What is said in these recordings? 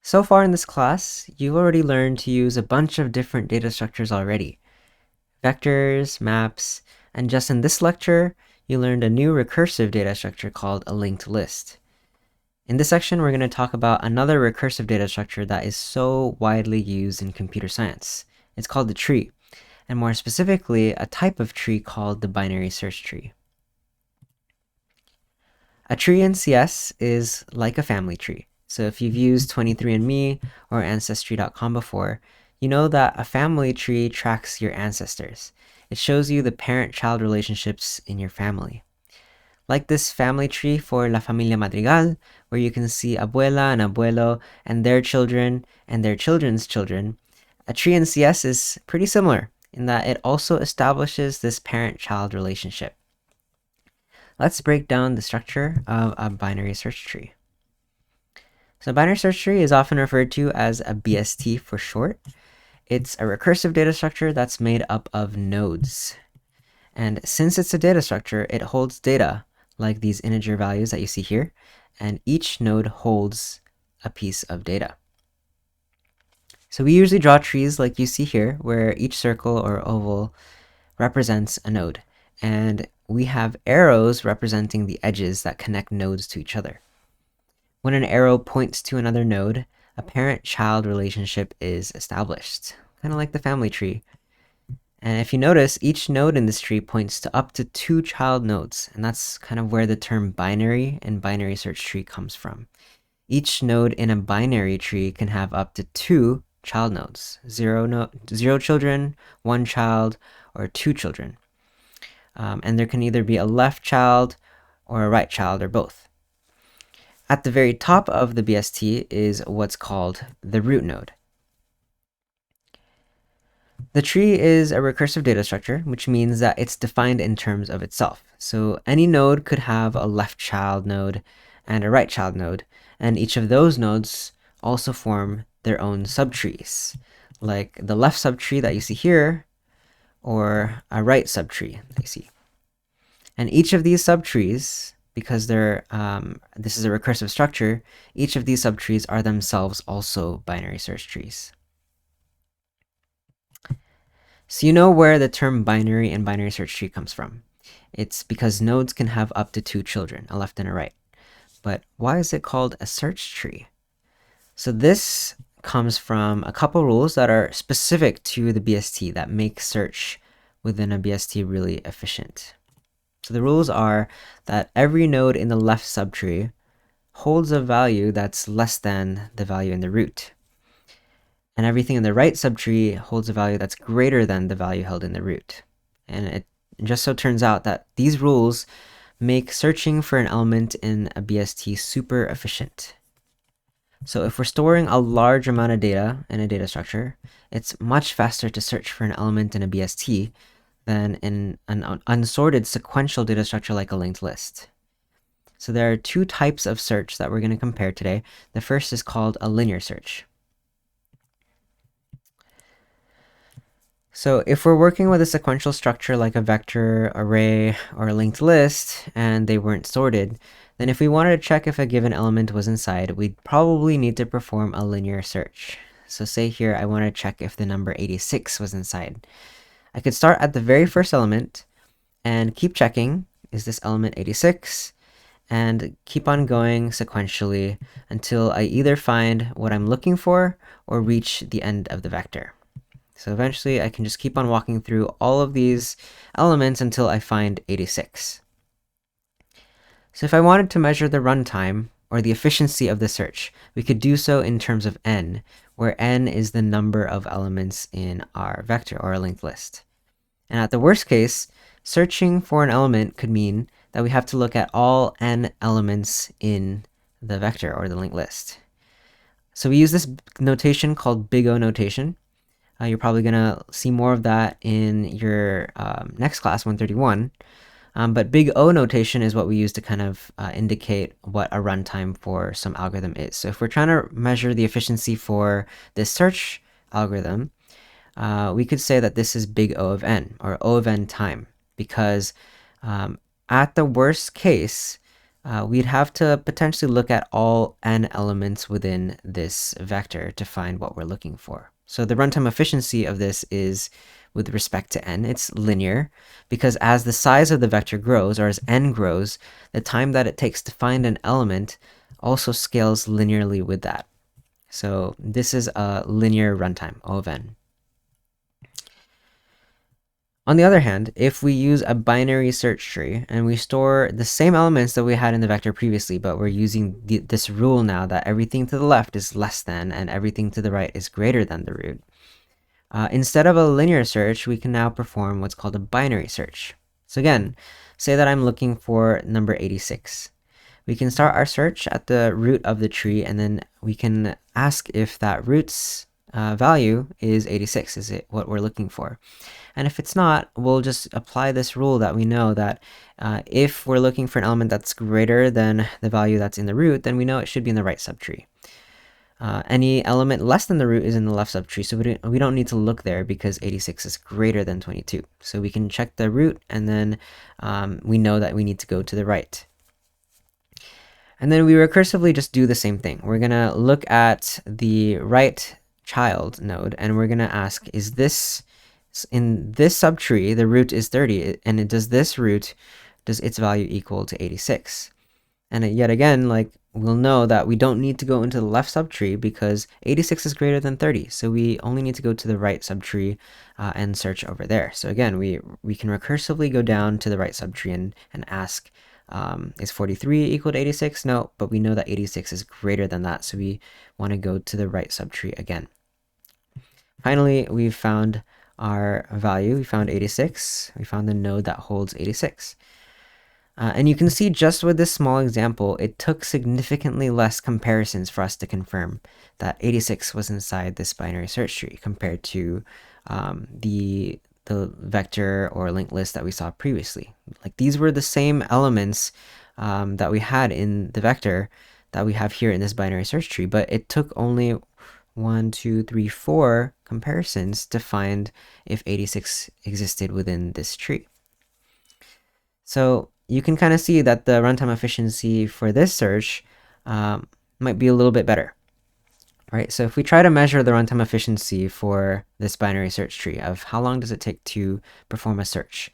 So far in this class, you've already learned to use a bunch of different data structures already. Vectors, maps, and just in this lecture, you learned a new recursive data structure called a linked list. In this section, we're going to talk about another recursive data structure that is so widely used in computer science. It's called the tree, and more specifically, a type of tree called the binary search tree. A tree in CS is like a family tree. So if you've used 23andMe or Ancestry.com before, you know that a family tree tracks your ancestors. It shows you the parent-child relationships in your family. Like this family tree for La Familia Madrigal, where you can see abuela and abuelo and their children and their children's children, a tree in CS is pretty similar in that it also establishes this parent-child relationship. Let's break down the structure of a binary search tree. So a binary search tree is often referred to as a BST for short. It's a recursive data structure that's made up of nodes. And since it's a data structure, it holds data like these integer values that you see here, and each node holds a piece of data. So we usually draw trees like you see here, where each circle or oval represents a node, and we have arrows representing the edges that connect nodes to each other. When an arrow points to another node, a parent-child relationship is established, kind of like the family tree. And if you notice, each node in this tree points to up to 2 child nodes, and that's kind of where the term binary and binary search tree comes from. Each node in a binary tree can have up to 2 child nodes, 0 children, 1 child, or 2 children. And there can either be a left child or a right child or both. At the very top of the BST is what's called the root node. The tree is a recursive data structure, which means that it's defined in terms of itself. So any node could have a left child node and a right child node, and each of those nodes also form their own subtrees, like the left subtree that you see here, or a right subtree that you see. And each of these subtrees, because this is a recursive structure, each of these subtrees are themselves also binary search trees. So you know where the term binary and binary search tree comes from. It's because nodes can have up to 2 children, a left and a right. But why is it called a search tree? So this comes from a couple rules that are specific to the BST that make search within a BST really efficient. So the rules are that every node in the left subtree holds a value that's less than the value in the root. And everything in the right subtree holds a value that's greater than the value held in the root. And it just so turns out that these rules make searching for an element in a BST super efficient. So if we're storing a large amount of data in a data structure, it's much faster to search for an element in a BST than in an unsorted sequential data structure like a linked list. So there are 2 types of search that we're going to compare today. The first is called a linear search. So if we're working with a sequential structure like a vector, array, or a linked list, and they weren't sorted, then if we wanted to check if a given element was inside, we'd probably need to perform a linear search. So say here I want to check if the number 86 was inside. I could start at the very first element and keep checking, is this element 86? And keep on going sequentially until I either find what I'm looking for or reach the end of the vector. So eventually I can just keep on walking through all of these elements until I find 86. So if I wanted to measure the runtime or the efficiency of the search, we could do so in terms of n, where n is the number of elements in our vector or a linked list. And at the worst case, searching for an element could mean that we have to look at all n elements in the vector or the linked list. So we use this notation called big O notation. You're probably going to see more of that in your next class, 131. But big O notation is what we use to kind of indicate what a runtime for some algorithm is. So if we're trying to measure the efficiency for this search algorithm, we could say that this is big O of n, or O of n time, because at the worst case, we'd have to potentially look at all n elements within this vector to find what we're looking for. So the runtime efficiency of this is with respect to n, it's linear, because as the size of the vector grows, or as n grows, the time that it takes to find an element also scales linearly with that. So this is a linear runtime, O of n. On the other hand, if we use a binary search tree and we store the same elements that we had in the vector previously, but we're using this rule now that everything to the left is less than and everything to the right is greater than the root, instead of a linear search, we can now perform what's called a binary search. So again, say that I'm looking for number 86. We can start our search at the root of the tree, and then we can ask if that root's value is 86. Is it what we're looking for? And if it's not, we'll just apply this rule that we know that if we're looking for an element that's greater than the value that's in the root, then we know it should be in the right subtree. Any element less than the root is in the left subtree, so we don't need to look there because 86 is greater than 22. So we can check the root, and then we know that we need to go to the right. And then we recursively just do the same thing. We're going to look at the right child node, and we're going to ask, is this, in this subtree, the root is 30, and does this root, does its value equal to 86? And yet again, like, we'll know that we don't need to go into the left subtree because 86 is greater than 30. So we only need to go to the right subtree and search over there. So again, we can recursively go down to the right subtree and ask, is 43 equal to 86? No, but we know that 86 is greater than that. So we want to go to the right subtree again. Finally, we've found our value. We found 86. We found the node that holds 86. And you can see just with this small example, it took significantly less comparisons for us to confirm that 86 was inside this binary search tree compared to the vector or linked list that we saw previously. Like, these were the same elements that we had in the vector that we have here in this binary search tree, but it took only 1, 2, 3, 4 comparisons to find if 86 existed within this tree. So you can kind of see that the runtime efficiency for this search might be a little bit better, right? So if we try to measure the runtime efficiency for this binary search tree of how long does it take to perform a search,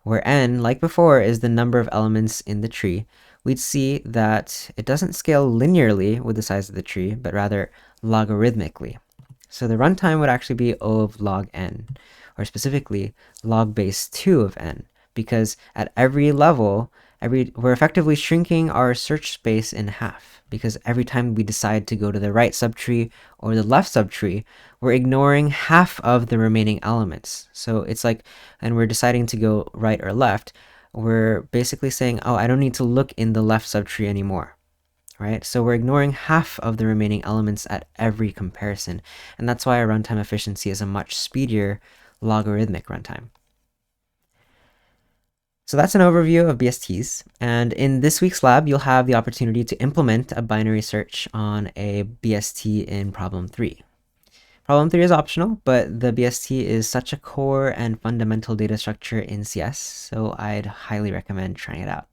where n, like before, is the number of elements in the tree, we'd see that it doesn't scale linearly with the size of the tree, but rather logarithmically. So the runtime would actually be O of log n, or specifically log base 2 of n. Because at every level, we're effectively shrinking our search space in half, because every time we decide to go to the right subtree or the left subtree, we're ignoring half of the remaining elements. So it's like, and we're deciding to go right or left, we're basically saying, oh, I don't need to look in the left subtree anymore, right? So we're ignoring half of the remaining elements at every comparison. And that's why our runtime efficiency is a much speedier logarithmic runtime. So that's an overview of BSTs, and in this week's lab, you'll have the opportunity to implement a binary search on a BST in problem 3. Problem 3 is optional, but the BST is such a core and fundamental data structure in CS, so I'd highly recommend trying it out.